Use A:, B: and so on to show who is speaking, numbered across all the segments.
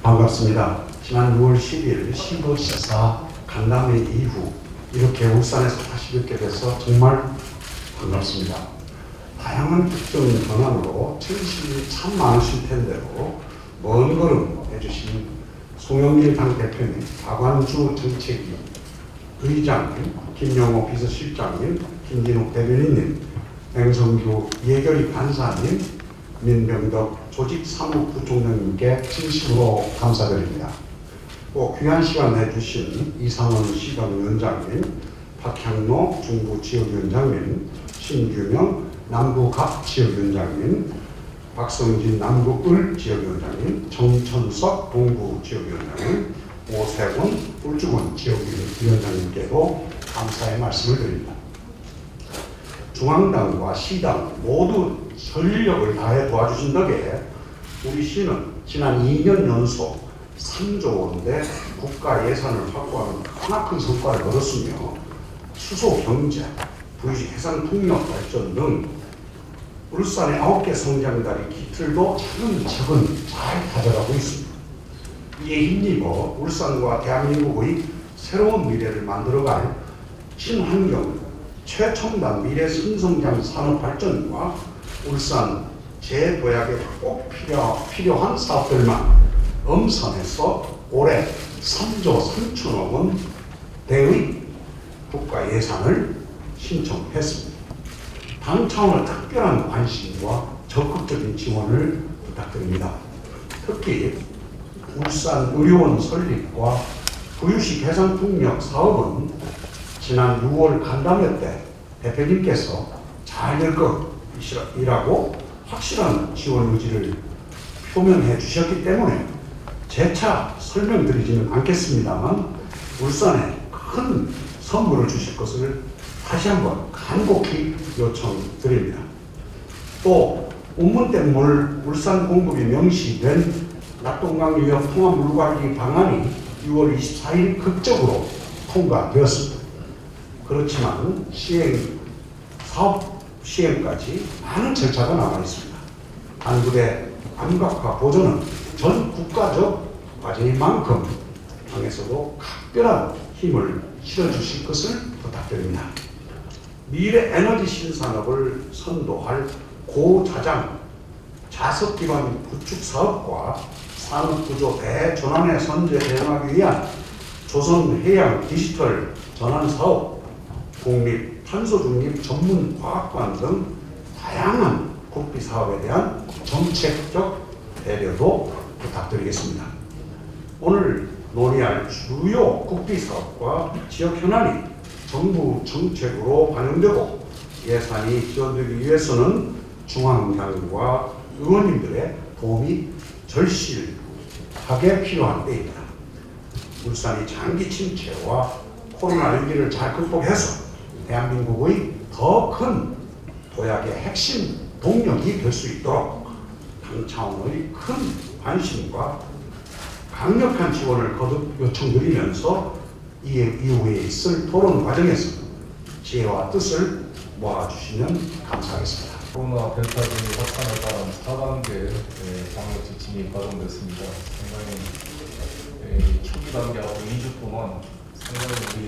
A: 반갑습니다. 지난 6월 10일 시도시사 간담회 이후 이렇게 울산에서 다시 뵙게 돼서 정말 반갑습니다. 다양한 특정 현안으로 청취율이 참 많으실 텐데도 먼 걸음 해주신 송영길 당대표님, 박완주 정책위 의장님, 김영호 비서실장님, 김진욱 대변인님, 맹성규 예결위 간사님, 민병덕 조직사무부총장님께 진심으로 감사드립니다. 또 귀한 시간 내주신 이상원 시정위원장님, 박향로 중부지역위원장님, 신규명 남부갑 지역위원장님, 박성진 남부을 지역위원장님, 정천석 동부 지역위원장님, 오세훈 울주군 지역위원장님께도 감사의 말씀을 드립니다. 중앙당과 시당 모두 전력을 다해 도와주신 덕에 우리 시는 지난 2년 연속 3조 원대 국가 예산을 확보하는 크나큰 성과를 얻었으며 수소 경제, VC 해상 풍력 발전 등 울산의 9개 성장다리 기틀도 차근차근 잘 다져가고 있습니다. 이에 힘입어 울산과 대한민국의 새로운 미래를 만들어갈 친환경, 최첨단 미래 신성장 산업 발전과 울산 재도약에 꼭 필요한 사업들만 엄선해서 올해 3조 3천억 원대의 국가 예산을 신청했습니다. 당 차원의 특별한 관심과 적극적인 지원을 부탁드립니다. 특히 울산 의료원 설립과 부유시 해상풍력 사업은 지난 6월 간담회 때 대표님께서 잘 될 것이라고 확실한 지원 의지를 표명해 주셨기 때문에 재차 설명드리지는 않겠습니다만 울산에 큰 선물을 주실 것을 다시 한번 간곡히 요청드립니다. 또 운문댐물 울산 공급이 명시된 낙동강 유역 통합 물관리 방안이 6월 24일 극적으로 통과되었습니다. 그렇지만 사업 시행까지 많은 절차가 남아 있습니다. 안구대 암각화 보존은 전 국가적 과제인 만큼 당에서도 각별한 힘을 실어주실 것을 부탁드립니다. 미래 에너지 신산업을 선도할 고자장 자석 기반 구축 사업과 산업구조 대전환에 선제 대응하기 위한 조선해양 디지털 전환 사업, 국립 탄소중립 전문 과학관 등 다양한 국비 사업에 대한 정책적 배려도 부탁드리겠습니다. 오늘 논의할 주요 국비 사업과 지역 현안이 정부 정책으로 반영되고 예산이 지원되기 위해서는 중앙당과 의원님들의 도움이 절실하게 필요한 때입니다. 울산이 장기 침체와 코로나 위기를 잘 극복해서 대한민국의 더 큰 도약의 핵심 동력이 될 수 있도록 당 차원의 큰 관심과 강력한 지원을 거듭 요청드리면서 이후에 있을 토론 과정에서 지혜와 뜻을 모아주시면 감사하겠습니다.
B: 코로나 델타 변이 확산에 따른 4단계 방역 지침이 가동됐습니다. 상당히 초기 단계 하고 2주 동안 상당히 우리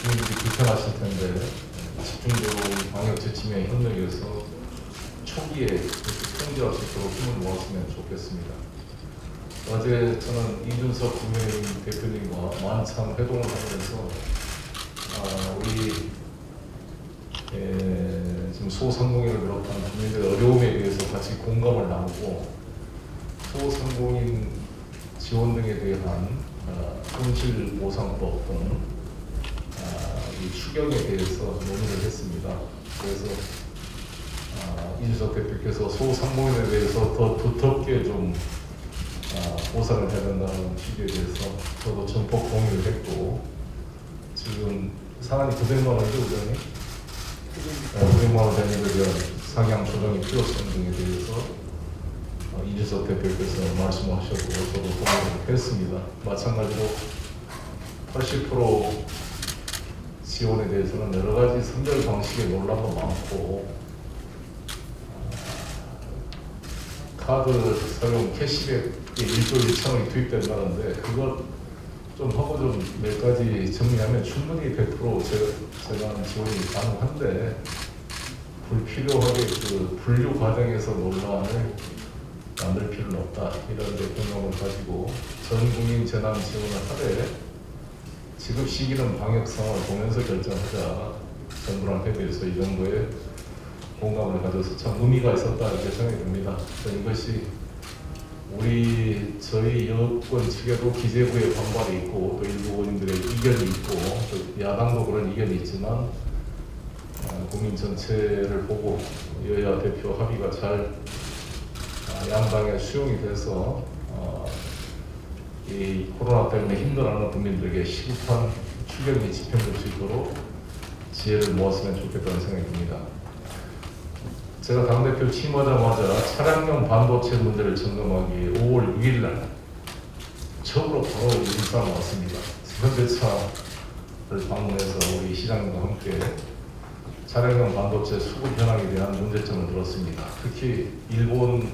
B: 주민들이 불편하실 텐데 집중적으로 방역 지침에 협력해서 초기에 통제할 수 있도록 힘을 모았으면 좋겠습니다. 어제 저는 이준석 국민의힘 대표님과 만찬 회동을 하면서 우리 지금 소상공인을 비롯한 국민들의 어려움에 대해서 같이 공감을 나누고 소상공인 지원 등에 대한 손실보상법 등 이 추경에 대해서 논의를 했습니다. 그래서 이준석 대표께서 소상공인에 대해서 더 두텁게 좀 보상을 해야 된다는 취지에 대해서 저도 전폭 동의를 했고, 지금 상한이 900만 원이죠, 의원님? 900만 원 되는 것에 대한 상향 조정의 필요성 등에 대해서 이준석 대표께서 말씀하셨고 저도 동의를 했습니다. 마찬가지로 80% 지원에 대해서는 여러 가지 선별 방식의 논란도 많고 카드 사용 캐시백에 1조 1천억이 투입된다는데 그거 좀 하고 좀 몇 가지 정리하면 충분히 100% 재난 지원이 가능한데 불필요하게 그 분류 과정에서 논란을 만들 필요는 없다 이런 데 경험을 가지고 전 국민 재난 지원을 하되 지급 시기는 방역 상황을 보면서 결정하자 정부랑 협의해서 이 정도의 공감을 가져서 참 의미가 있었다 이렇게 생각이 듭니다. 이것이 저희 여권 측에도 기재부의 반발이 있고 또 일부 의원들의 이견이 있고 또 야당도 그런 이견이 있지만 국민 전체를 보고 여야 대표 합의가 잘 양당에 수용이 돼서 이 코로나 때문에 힘들어하는 국민들에게 시급한 추경이 집행될 수 있도록 지혜를 모았으면 좋겠다는 생각이 듭니다. 제가 당대표 취임하자마자 차량용 반도체 문제를 점검하기 위해 5월 6일 날 처음으로 바로 일산 왔습니다. 현대차를 방문해서 우리 시장님과 함께 차량용 반도체 수급 현황에 대한 문제점을 들었습니다. 특히 일본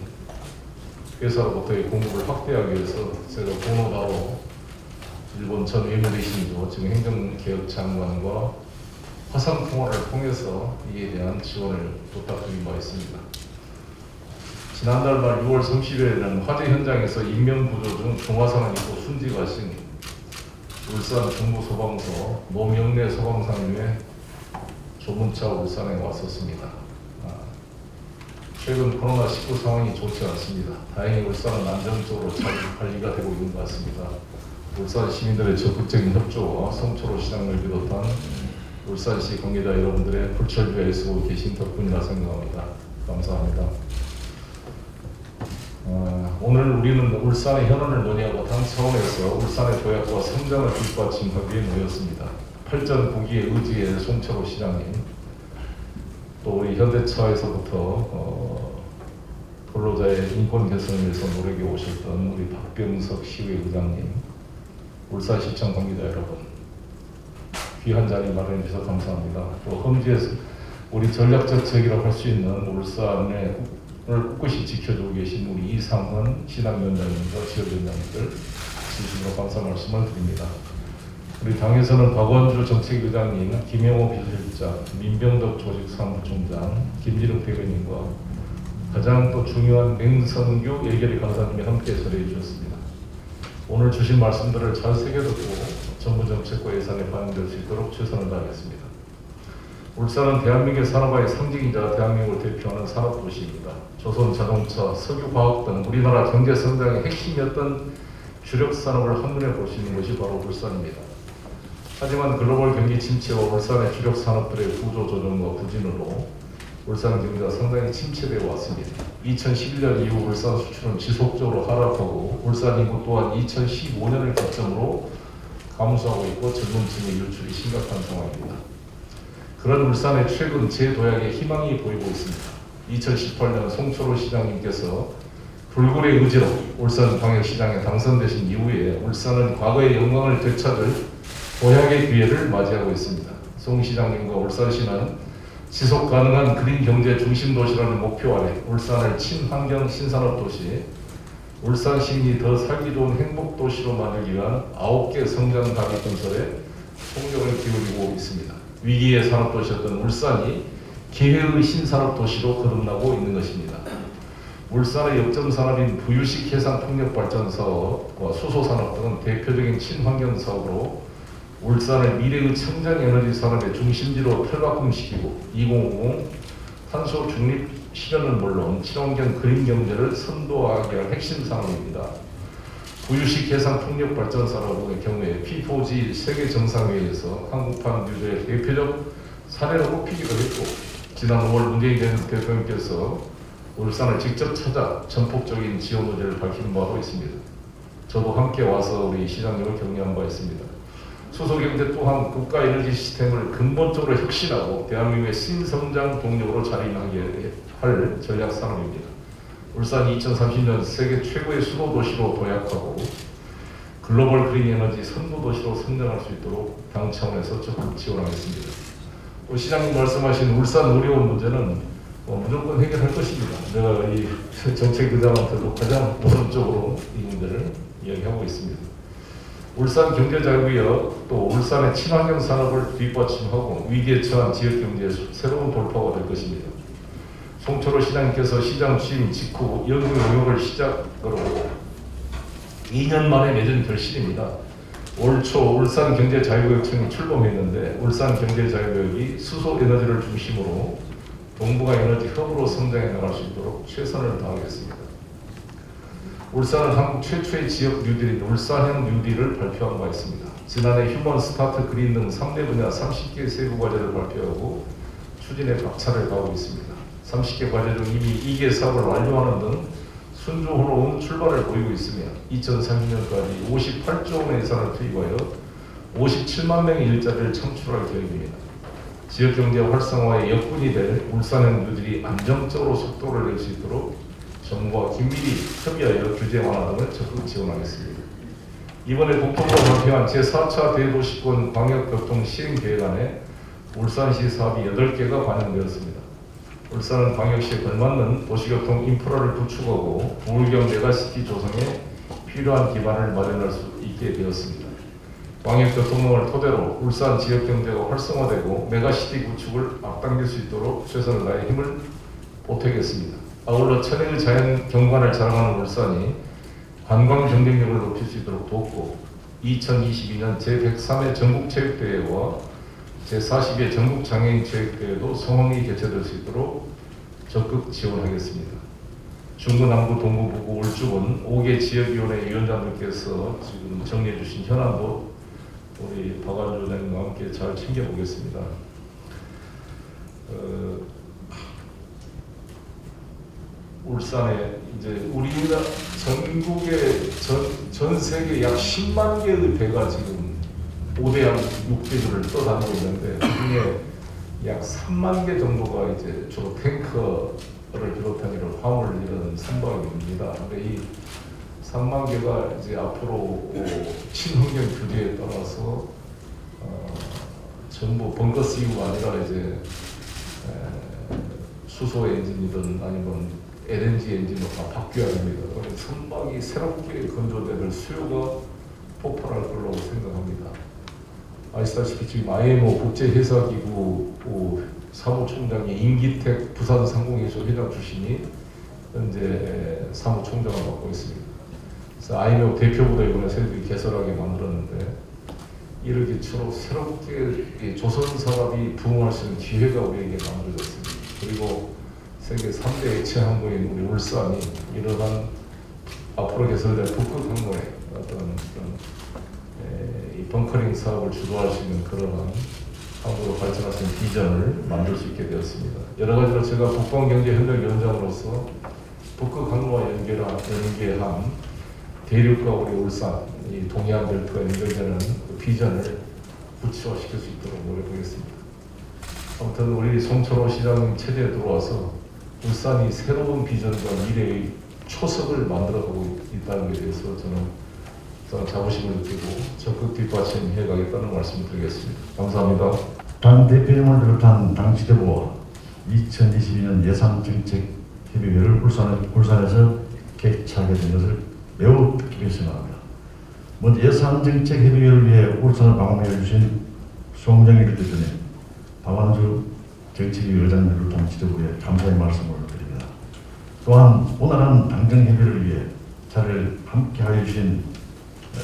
B: 회사로부터의 공급을 확대하기 위해서 제가 번호바로 일본 전 외무대신도 지금 행정개혁 장관과 화상 통화를 통해서 이에 대한 지원을 부탁드린 바 있습니다. 지난달 말 6월 30일에는 화재 현장에서 인명구조 중 중화상을 입고 순직하신 울산 중부소방서 노명래 소방관님의 조문차 울산에 왔었습니다. 최근 코로나19 상황이 좋지 않습니다. 다행히 울산은 안정적으로 잘 관리가 되고 있는 것 같습니다. 울산 시민들의 적극적인 협조와 송철호 시장을 비롯한 울산시 관계자 여러분들의 불철주야 애쓰고 계신 덕분이라 생각합니다. 감사합니다. 오늘 우리는 울산의 현안을 논의하고 당 차원에서 울산의 도약과 성장을 뒷받침하기 위해 모였습니다. 8전 9기의 의지의 송철호 시장님, 또 우리 현대차에서부터 근로자의 인권 개선을 위해서 노력해 오셨던 우리 박병석 시의회 의장님, 울산시청 관계자 여러분, 귀한 자리 마련해 주셔서 감사합니다. 또 험지에서 우리 전략적 적이라고 할 수 있는 울산을 꿋꿋이 지켜주고 계신 우리 이상헌 신앙위원장님과 지역위원장님들 진심으로 감사 말씀을 드립니다. 우리 당에서는 박원주 정책위원장님, 김영호 비서실장, 민병덕 조직사무총장, 김진욱 대변인과 가장 또 중요한 맹성규 예결위 간사님이 함께 자리해 주셨습니다. 오늘 주신 말씀들을 잘 새겨듣고 정부 정책과 예산에 반영될 수 있도록 최선을 다하겠습니다. 울산은 대한민국의 산업화의 상징이자 대한민국을 대표하는 산업도시입니다. 조선 자동차, 석유화학 등 우리나라 경제 성장의 핵심이었던 주력 산업을 한눈에 볼 수 있는 것이 바로 울산입니다. 하지만 글로벌 경기 침체와 울산의 주력 산업들의 구조 조정과 부진으로 울산 경기가 상당히 침체되어 왔습니다. 2011년 이후 울산 수출은 지속적으로 하락하고 울산 인구 또한 2015년을 기점으로 감소하고 있고 젊은층의 유출이 심각한 상황입니다. 그런 울산의 최근 재도약에 희망이 보이고 있습니다. 2018년 송철호 시장님께서 불굴의 의지로 울산광역시장에 당선되신 이후에 울산은 과거의 영광을 되찾을 도약의 기회를 맞이하고 있습니다. 송 시장님과 울산시는 지속 가능한 그린 경제 중심 도시라는 목표 아래 울산을 친환경 신산업 도시, 울산 시민이 더 살기 좋은 행복 도시로 만들기 위한 9개 성장 가기 건설에 총력을 기울이고 있습니다. 위기의 산업 도시였던 울산이 기회의 신산업 도시로 거듭나고 있는 것입니다. 울산의 역점 산업인 부유식 해상 풍력 발전 사업과 수소 산업 등은 대표적인 친환경 사업으로 울산을 미래의 청정 에너지 산업의 중심지로 탈바꿈시키고 2050 탄소 중립 실현은 물론 친환경 그린 경제를 선도하기 위한 핵심 산업입니다. 부유식 해상 풍력 발전 산업의 경우에 P4G 세계 정상회의에서 한국판 유저의 대표적 사례로 꼽히기도 했고 지난 5월 문재인 대통령께서 울산을 직접 찾아 전폭적인 지원 의지를 밝힌 바도 있습니다. 저도 함께 와서 우리 시장님을 격려한 바 있습니다. 수소경제 또한 국가 에너지 시스템을 근본적으로 혁신하고 대한민국의 신성장 동력으로 자리하게 할 전략 산업입니다. 울산이 2030년 세계 최고의 수도 도시로 도약하고 글로벌 그린 에너지 선도 도시로 성장할 수 있도록 당 차원에서 적극 지원하겠습니다. 또 시장님 말씀하신 울산 의료원 문제는 무조건 해결할 것입니다. 내가 이 정책부장한테도 가장 우선적으로 이 문제를 이야기하고 있습니다. 울산 경제자유구역 또 울산의 친환경 산업을 뒷받침하고 위기에 처한 지역경제의 새로운 돌파가 될 것입니다. 송철호 시장님께서 시장 취임 직후 연구 용역을 시작으로 2년 만에 맺은 결실입니다. 올 초 울산경제자유구역청이 출범했는데 울산경제자유구역이 수소에너지를 중심으로 동북아 에너지 허브로 성장해 나갈 수 있도록 최선을 다하겠습니다. 울산은 한국 최초의 지역 뉴딜인 울산형 뉴딜을 발표한 바 있습니다. 지난해 휴먼 스타트 그린 등 3대 분야 30개 세부 과제를 발표하고 추진에 박차를 가하고 있습니다. 30개 과제 중 이미 2개 사업을 완료하는 등 순조로운 출발을 보이고 있으며 2030년까지 58조 원의 예산을 투입하여 57만 명의 일자리를 창출할 계획입니다. 지역경제 활성화의 역군이 될 울산형 뉴딜이 안정적으로 속도를 낼 수 있도록 정부와 긴밀히 협의하여 규제 완화 등을 적극 지원하겠습니다. 이번에 국토부가 발표한 제4차 대도시권 광역교통 시행계획안에 울산시 사업이 8개가 반영되었습니다. 울산은 광역시에 걸맞는 도시교통 인프라를 구축하고 부울경 메가시티 조성에 필요한 기반을 마련할 수 있게 되었습니다. 광역교통망을 토대로 울산 지역경제가 활성화되고 메가시티 구축을 앞당길 수 있도록 최선을 다해 힘을 보태겠습니다. 아울러 천혜의 자연 경관을 자랑하는 울산이 관광 경쟁력을 높일 수 있도록 돕고 2022년 제103회 전국체육대회와 제40회 전국장애인체육대회도 성황리 개최될 수 있도록 적극 지원하겠습니다. 중구, 남구, 동구, 북구, 울주군 5개 지역위원회 위원장들께서 지금 정리해 주신 현안도 우리 박완주 원장님과 함께 잘 챙겨보겠습니다. 울산에 이제 우리나라 전국의 전 세계 약 10만 개의 배가 지금 5대양 6개주를 떠다니고 있는데 그중에 약 3만 개 정도가 이제 주로 탱커를 비롯한 이런 화물 이런 선박입니다. 근데 이 3만 개가 이제 앞으로 친환경 규제에 따라서 전부 벙커 CU가 아니라 이제 수소 엔진이든 아니면 LNG 엔진으로 다 바뀌어야 됩니다. 선박이 새롭게 건조될 수요가 폭발할 거라고 생각합니다. 아시다시피 지금 IMO 국제회사기구 사무총장이 임기택 부산상공회의소 회장 출신이 현재 사무총장을 맡고 있습니다. 그래서 IMO 대표부도 이번에 새롭게 개설하게 만들었는데 이를 기초로 새롭게 조선산업이 부흥할 수 있는 기회가 우리에게 만들어졌습니다. 그리고 세계 3대 액체 항구인 우리 울산이 이러한 앞으로 개설될 북극 항구의 어떤 이 벙커링 사업을 주도할 수 있는 그러한 항구로 발전할 수 있는 비전을 만들 수 있게 되었습니다. 여러 가지로 제가 북방경제협력위원장으로서 북극 항구와 연계한 대륙과 우리 울산, 이 동해안 벨트가 연결되는 그 비전을 구체화시킬 수 있도록 노력하겠습니다. 아무튼 우리 송철호 시장님 체제에 들어와서 울산이 새로운 비전과 미래의 초석을 만들어가고 있다는 데 대해서 저는 자부심을 느끼고 적극 뒷받침해 가겠다는 말씀을 드리겠습니다. 감사합니다.
C: 당 대표님을 비롯한 당 지도부와 2022년 예산정책협의회를 울산에서 개최하게 된 것을 매우 기쁘게 생각합니다. 먼저 예산정책협의회를 위해 울산을 방문해 주신 송정일 대표님, 박완주 정책위 의장을 비롯한 지도부에 감사의 말씀을 드립니다. 또한 오늘은 당정협의를 위해 자리를 함께하여 주신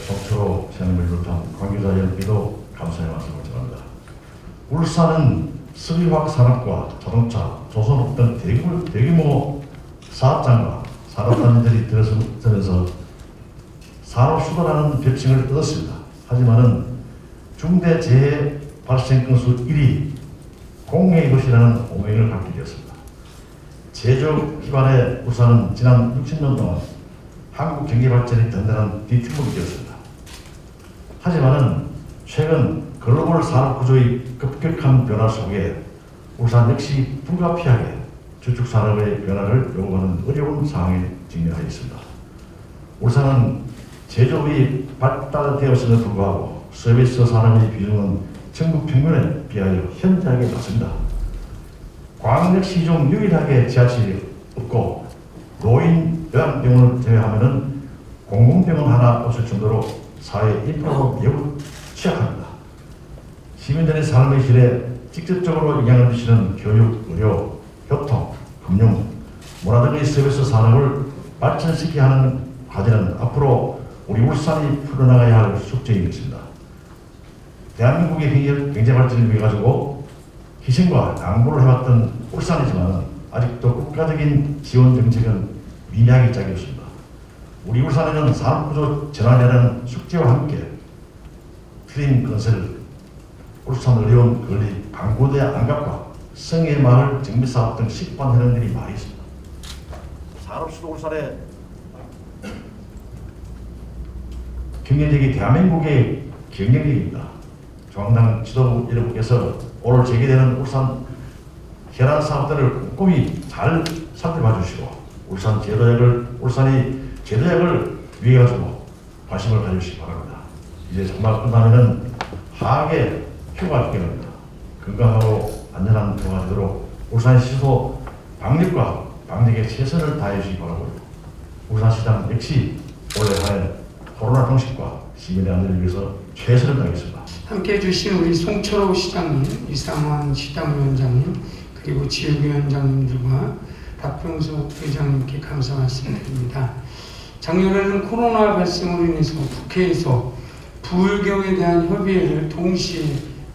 C: 송철호 시장님을 비롯한 관계자연께도 감사의 말씀을 전합니다. 울산은 수리화학 산업과 자동차, 조선업 등 대규모 사업장과 산업단지들이 들어서면서 산업수도라는 별칭을 얻었습니다. 하지만은 중대 재해 발생 건수 1위 공해의 도시라는 오명을 갖게 되었습니다. 제조 기반의 울산은 지난 60년 동안 한국 경제 발전의 든든한 뒤팀목이 되었습니다. 하지만은 최근 글로벌 산업 구조의 급격한 변화 속에 울산 역시 불가피하게 주축 산업의 변화를 요구하는 어려운 상황에 직면하여 있습니다. 울산은 제조업이 발달되었음에도 불구하고 서비스 산업의 비중은 전국 평균에 비하여 현저하게 낮습니다. 광역시 중 유일하게 지하철이 없고 노인 요양병원을 제외하면은 공공병원 하나 없을 정도로 사회 인프라로 매우 취약합니다. 시민들의 삶의 질에 직접적으로 영향을 미치는 교육, 의료, 교통, 금융, 문화 등의 서비스 산업을 발전시켜야 하는 과제는 앞으로 우리 울산이 풀어나가야 할 숙제인 것입니다. 대한민국의 경제 발전을 위해 가지고 희생과 양보를 해왔던 울산이지만 아직도 국가적인 지원 정책은 미미하게 짝이 없습니다. 우리 울산에는 산업구조 전환이라는 숙제와 함께 트림 건설, 울산 의료원 건립, 방구대 안갑과 성해마을 정비사업 등 식반 현안들이 많이 있습니다. 산업수도 울산의 경쟁력이 대한민국의 경쟁력입니다. 중앙당 지도부 여러분께서 오늘 제기되는 울산 혈안 사업들을 꼼꼼히 잘 살펴봐 주시고 울산이 제도약을 위해 가지고 관심을 가주시기 바랍니다. 이제 정말 끝나면은 하악의 휴가 기간입니다. 건강하고 안전한 휴가 되도록 울산시도 방역과 방역에 최선을 다해 주시기 바라고 울산시장 역시 올해 한해 코로나 통신과 시민의 안전을 위해서 최선을 다하겠습니다.
D: 함께해 주신 우리 송철호 시장님, 이상환 시당위원장님, 그리고 지역위원장님들과 박병석 회장님께 감사 말씀드립니다. 작년에는 코로나 발생으로 인해서 국회에서 부울경에 대한 협의회를 동시에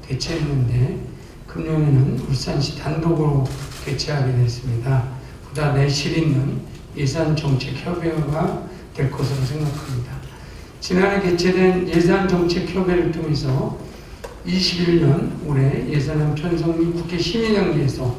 D: 개최했는데 금년에는 울산시 단독으로 개최하게 됐습니다. 보다 내실 있는 예산정책협의회가 될 것으로 생각합니다. 지난해 개최된 예산정책협의회를 통해서 21년 올해 예산안 편성 및 국회 심의장에서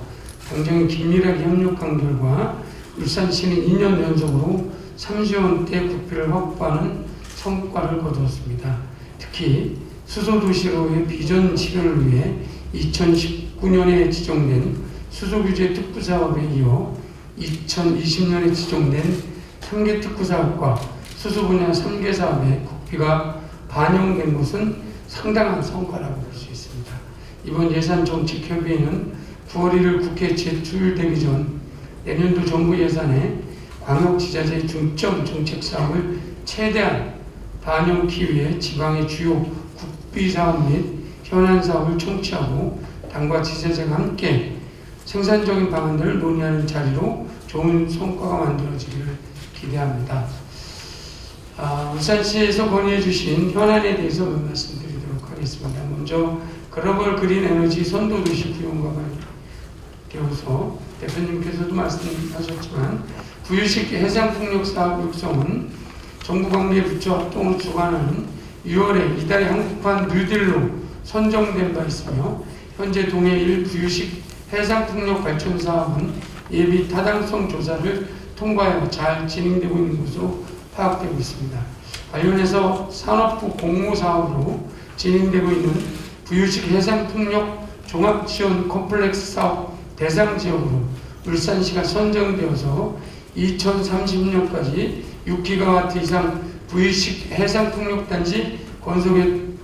D: 당정이 긴밀하게 협력한 결과 울산시는 2년 연속으로 30원대 국비를 확보하는 성과를 거두었습니다. 특히 수소도시로의 비전 실현을 위해 2019년에 지정된 수소규제 특구사업에 이어 2020년에 지정된 3개 특구사업과 수소 분야 3개 사업에 국비가 반영된 것은 상당한 성과라고 볼 수 있습니다. 이번 예산정책협의회는 9월 1일 국회에 제출되기 전 내년도 정부 예산에 광역지자체의 중점 정책사업을 최대한 반영하기 위해 지방의 주요 국비사업 및 현안사업을 청취하고 당과 지자체가 함께 생산적인 방안들을 논의하는 자리로 좋은 성과가 만들어지기를 기대합니다. 울산시에서 건의해 주신 현안에 대해서 말씀드리도록 하겠습니다. 먼저 글로벌 그린 에너지 선도도시 구용과 관련되어서 대표님께서도 말씀하셨지만 구유식 해상풍력 사업 육성은 정부 관계 부처 합동으로 주관하는 6월에 이달의 한국판 뉴딜로 선정된 바 있으며 현재 동해 1 구유식 해상풍력 발전 사업은 예비 타당성 조사를 통과하여 잘 진행되고 있는 것으로 파악되고 있습니다. 관련해서 산업부 공모사업으로 진행되고 있는 구유식 해상풍력 종합지원 컴플렉스 사업 대상 지역으로 울산시가 선정되어서 2030년까지 6기가와트 이상 구유식 해상풍력단지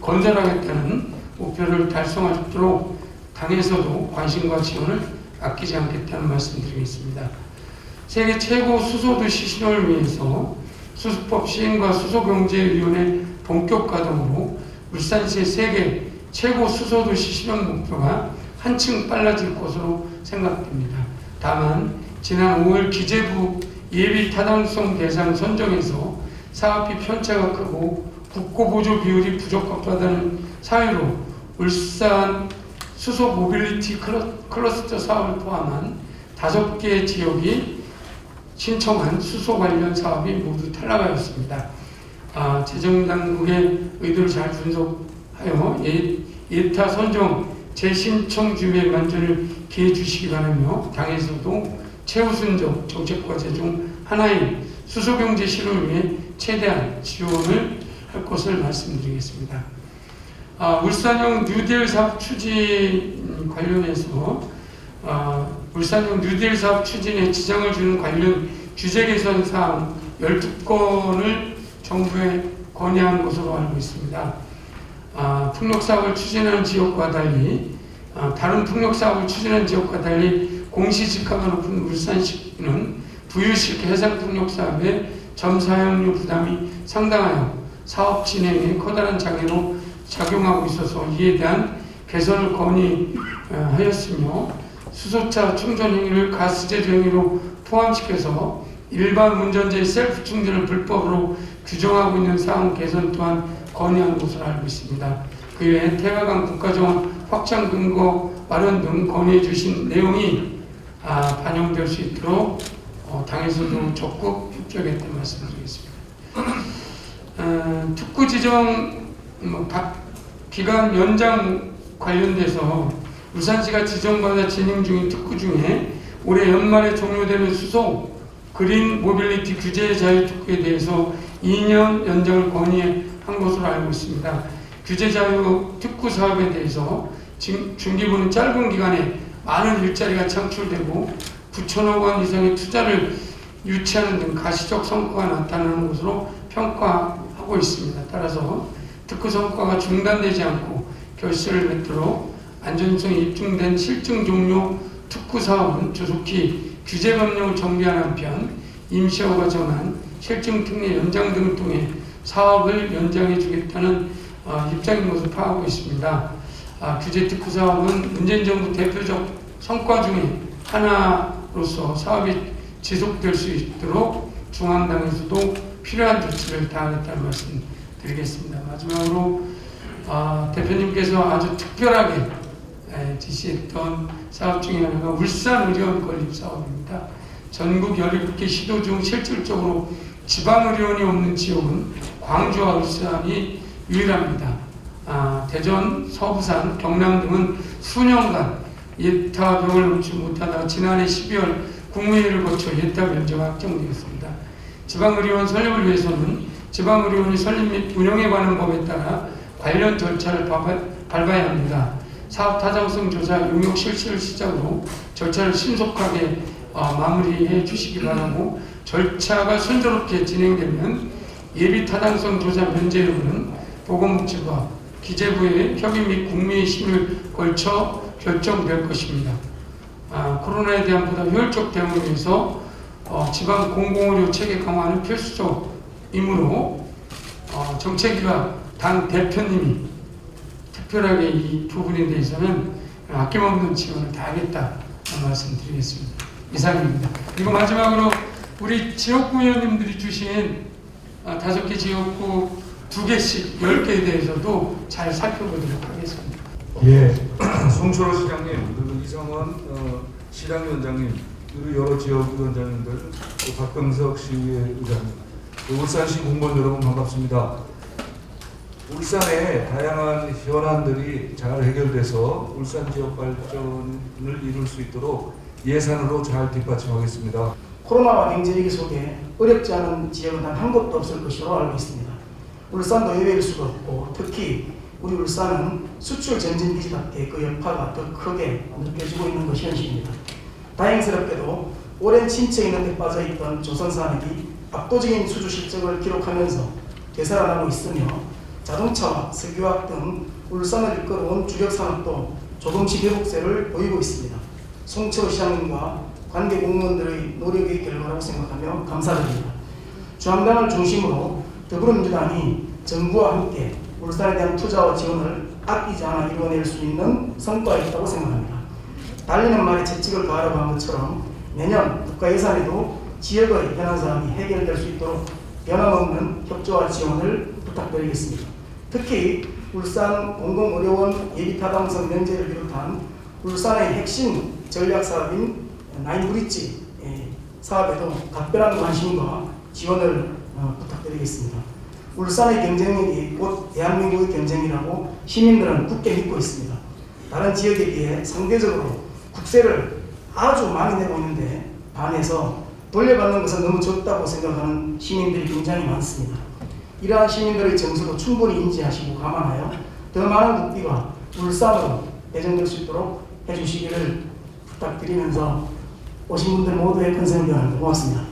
D: 건설하겠다는 목표를 달성할 수 있도록 당에서도 관심과 지원을 아끼지 않겠다는 말씀드리겠습니다. 세계 최고 수소도시 실현을 위해서 수소법 시행과 수소경제위원회 본격 가동으로 울산시의 세계 최고 수소도시 실현 목표가 한층 빨라질 것으로 생각됩니다. 다만 지난 5월 기재부 예비 타당성 대상 선정에서 사업비 편차가 크고 국고보조 비율이 부적합하다는 사유로 울산 수소 모빌리티 클러스터 사업을 포함한 5개 지역이 신청한 수소 관련 사업이 모두 탈락하였습니다. 재정당국의 의도를 잘 분석하여 예타 선정 재신청 준비에 만전을 기해 주시기 바라며 당에서도 최우선적 정책과제 중 하나인 수소경제 실현을 위해 최대한 지원을 할 것을 말씀드리겠습니다. 울산형 뉴딜 사업 추진 관련해서 울산형 뉴딜 사업 추진에 지장을 주는 관련 규제 개선 사항 12건을 정부에 건의한 것으로 알고 있습니다. 풍력 사업을 추진하는 지역과 달리 다른 풍력 사업을 추진하는 지역과 달리 공시지가가 높은 울산시는 부유식 해상풍력 사업의 점사용료 부담이 상당하여 사업 진행에 커다란 장애로 작용하고 있어서 이에 대한 개선을 건의하였으며 수소차 충전 행위를 가스제조 행위로 포함시켜서 일반 운전자의 셀프 충전을 불법으로 규정하고 있는 사항 개선 또한 건의한 것으로 알고 있습니다. 그 외에 태화강 국가정원 확장 근거 마련 등 건의해 주신 내용이 반영될 수 있도록 당에서도 적극 협조하겠다는 말씀드리겠습니다. 특구 지정 기간 연장 관련돼서 울산시가 지정받아 진행 중인 특구 중에 올해 연말에 종료되는 수소 그린 모빌리티 규제 자유 특구에 대해서 2년 연장을 건의한 것으로 알고 있습니다. 규제 자유 특구 사업에 대해서 중기부는 짧은 기간에 많은 일자리가 창출되고 9천억 원 이상의 투자를 유치하는 등 가시적 성과가 나타나는 것으로 평가하고 있습니다. 따라서 특구 성과가 중단되지 않고 결실을 맺도록 안전성이 입증된 실증 종료 특구 사업은 조속히 규제 법령을 정비하는 한편 임시허가 전환, 실증 특례 연장 등을 통해 사업을 연장해 주겠다는 입장인 것으로 파악하고 있습니다. 규제 특구 사업은 문재인 정부 대표적 성과 중에 하나로서 사업이 지속될 수 있도록 중앙당에서도 필요한 조치를 다하겠다는 말씀 드리겠습니다. 마지막으로 대표님께서 아주 특별하게 지시했던 사업 중에 하나가 울산의료원 건립 사업입니다. 전국 17개 시도 중 실질적으로 지방의료원이 없는 지역은 광주와 울산이 유일합니다. 대전, 서부산, 경남 등은 수년간 예타병을 놓지 못하다가 지난해 12월 국무회의를 거쳐 예타 면제가 확정되었습니다. 지방의료원 설립을 위해서는 지방의료원이 설립 및 운영에 관한 법에 따라 관련 절차를 밟아야 합니다. 사업 타당성 조사, 용역 실시를 시작으로 절차를 신속하게 마무리해 주시기 바라고, 절차가 순조롭게 진행되면 예비 타당성 조사 면제 여부는 보건복지부와 기재부의 협의 및 국민의 심의를 걸쳐 결정될 것입니다. 코로나에 대한 보다 효율적 대응을 위해서 지방 공공의료 체계 강화는 필수적이므로 정책위와 당 대표님이 특별하게 이 부분에 대해서는 아낌없는 지원을 다하겠다는 말씀드리겠습니다. 이상입니다. 그리고 마지막으로 우리 지역구 의원님들이 주신 5개 지역구 2개씩 10개에 대해서도 잘 살펴보도록 하겠습니다.
E: 예, 송철호 시장님, 그리고 이상원 시장위원장님, 그리고 여러 지역위원장님들, 또 박병석 시의회 의장님, 울산시 공무원 여러분 반갑습니다. 울산의 다양한 현안들이 잘 해결돼서 울산 지역 발전을 이룰 수 있도록 예산으로 잘 뒷받침하겠습니다.
F: 코로나와 경제위기 속에 어렵지 않은 지역은 단 한 곳도 없을 것으로 알고 있습니다. 울산도 예외일 수가 없고, 특히 우리 울산은 수출 전진기지답게 그 여파가 더 크게 느껴지고 있는 것이 현실입니다. 다행스럽게도 오랜 침체 있는 데 빠져있던 조선산업이 압도적인 수주 실적을 기록하면서 되살아나고 있으며, 자동차와 석유화학 등 울산을 이끌어온 주력 산업도 조금씩 회복세를 보이고 있습니다. 송철호 시장님과 관계 공무원들의 노력의 결과라고 생각하며 감사드립니다. 중앙당을 중심으로 더불어민주당이 정부와 함께 울산에 대한 투자와 지원을 아끼지 않아 이루어낼 수 있는 성과가 있다고 생각합니다. 달리는 말에 채찍을 가하라고 한 것처럼 내년 국가 예산에도 지역의 현안 사항이 해결될 수 있도록 변함없는 협조와 지원을 부탁드리겠습니다. 특히 울산 공공의료원 예비타당성 면제를 비롯한 울산의 핵심 전략사업인 나인브릿지 사업에도 각별한 관심과 지원을 부탁드리겠습니다. 울산의 경쟁력이 곧 대한민국의 경쟁이라고 시민들은 굳게 믿고 있습니다. 다른 지역에 비해 상대적으로 국세를 아주 많이 내고 있는데 반해서 돌려받는 것은 너무 적다고 생각하는 시민들이 굉장히 많습니다. 이러한 시민들의 정서도 충분히 인지하시고 감안하여 더 많은 국비가 울산으로 배정될 수 있도록 해주시기를 부탁드리면서 오신 분들 모두의 큰 성원 고맙습니다.